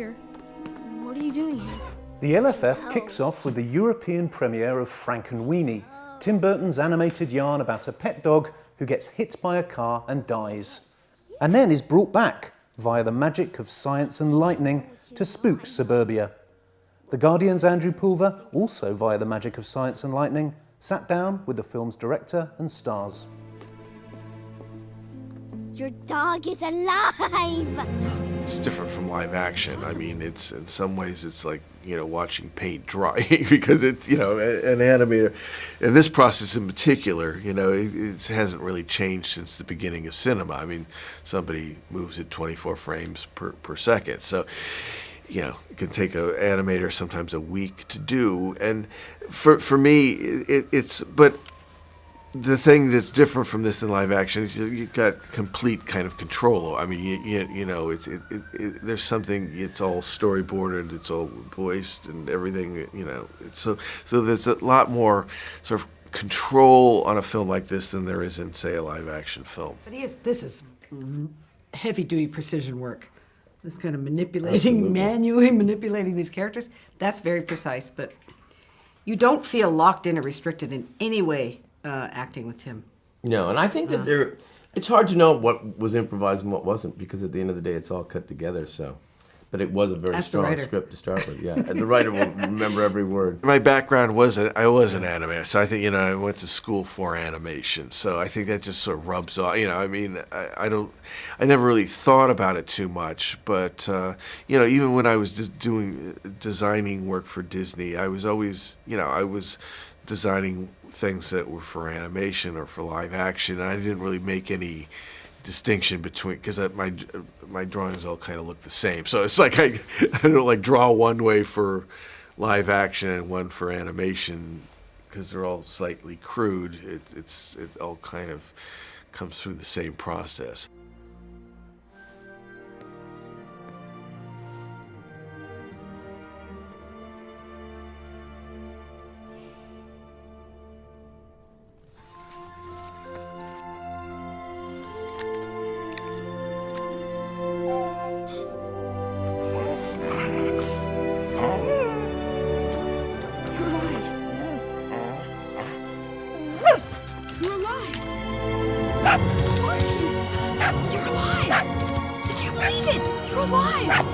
Edgar, what are you doing here? The LFF kicks off with the European premiere of Frankenweenie, Tim Burton's animated yarn about a pet dog who gets hit by a car and dies, and then is brought back via the magic of science and lightning to spook suburbia. The Guardian's Andrew Pulver, also via the magic of science and lightning, sat down with the film's director and stars. Your dog is alive! It's different from live action. I mean, it's in some ways it's like, watching paint dry because an animator, and this process in particular, it hasn't really changed since the beginning of cinema. I mean, somebody moves at 24 frames per second. So, it can take an animator sometimes a week to do. And for me, but the thing that's different from this than live action is you've got complete kind of control. I mean, there's something. It's all storyboarded. It's all voiced and everything. So there's a lot more sort of control on a film like this than there is in, say, a live action film. But this is heavy duty precision work. This kind of manually manipulating these characters. That's very precise. But you don't feel locked in or restricted in any way. Acting with Tim. No, and I think that it's hard to know what was improvised and what wasn't, because at the end of the day it's all cut together, so. But it was a very strong script to start with, yeah. And the writer will remember every word. My background was I was an animator, so I think, I went to school for animation, so I think that just sort of rubs off, I mean, I never really thought about it too much, but, even when I was just designing work for Disney, I was always, I was designing things that were for animation or for live action. I didn't really make any distinction between, because my drawings all kind of look the same. So it's like I don't like draw one way for live action and one for animation, because they're all slightly crude. It all kind of comes through the same process. You're alive! You're alive! I can't believe it! You're alive!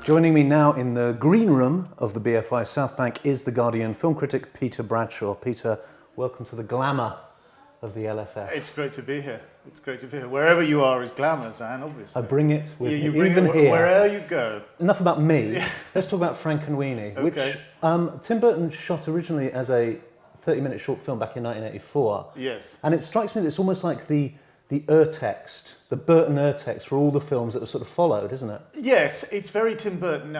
Joining me now in the green room of the BFI South Bank is the Guardian film critic Peter Bradshaw. Peter, welcome to the glamour of the LFF. It's great to be here. It's great to be here. Wherever you are is glamour, Zan, obviously. I bring it with me, bring even it here. Wherever you go. Enough about me. Let's talk about Frankenweenie, Okay. which Tim Burton shot originally as a 30-minute short film back in 1984. Yes. And it strikes me that it's almost like the urtext, the Burton urtext for all the films that have sort of followed, isn't it? Yes, it's very Tim Burton.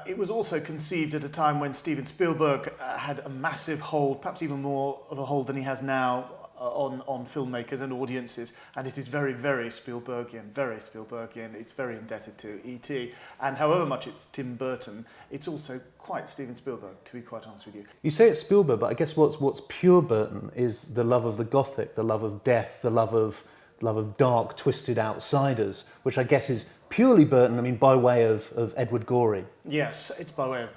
It was also conceived at a time when Steven Spielberg had a massive hold, perhaps even more of a hold than he has now, on filmmakers and audiences, and it is very, very Spielbergian, It's very indebted to E.T. And however much it's Tim Burton, it's also quite Steven Spielberg, to be quite honest with you. You say it's Spielberg, but I guess what's pure Burton is the love of the Gothic, the love of death, the love of dark, twisted outsiders, which I guess is purely Burton, I mean, by way of Edward Gorey. Yes, it's by way of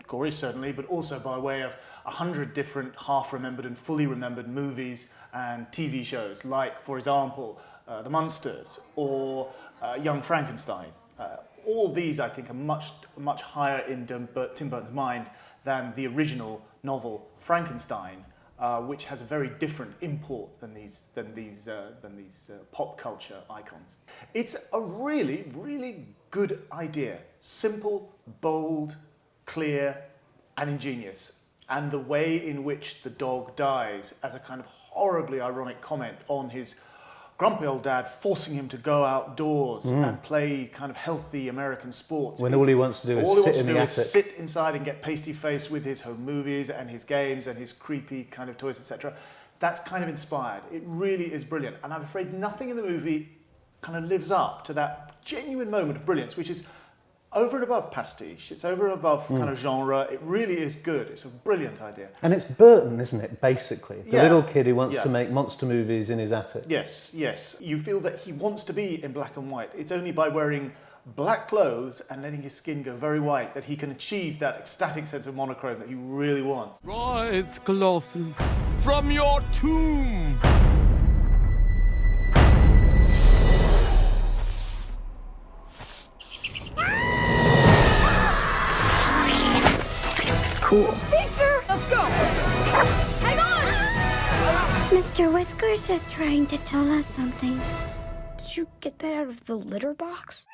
Gorey, certainly, but also by way of 100 different half-remembered and fully remembered movies and TV shows, like, for example, The Munsters or Young Frankenstein. All these, I think, are much higher in Tim Burton's mind than the original novel Frankenstein, which has a very different import than these pop culture icons. It's a really, really good idea. Simple, bold, clear, and ingenious. And the way in which the dog dies as a kind of horribly ironic comment on his grumpy old dad forcing him to go outdoors and play kind of healthy American sports. When all he wants to do is sit in the attic. Sit inside and get pasty-faced with his home movies and his games and his creepy kind of toys, etc. That's kind of inspired. It really is brilliant. And I'm afraid nothing in the movie kind of lives up to that genuine moment of brilliance, which is over and above pastiche. It's over and above kind of genre. It really is good. It's a brilliant idea. And it's Burton, isn't it, basically? The Yeah. little kid who wants Yeah. to make monster movies in his attic. Yes, yes. You feel that he wants to be in black and white. It's only by wearing black clothes and letting his skin go very white that he can achieve that ecstatic sense of monochrome that he really wants. Rise, Colossus, from your tomb! Cool. Victor, let's go. Hang on. Mr. Whiskers is trying to tell us something. Did you get that out of the litter box?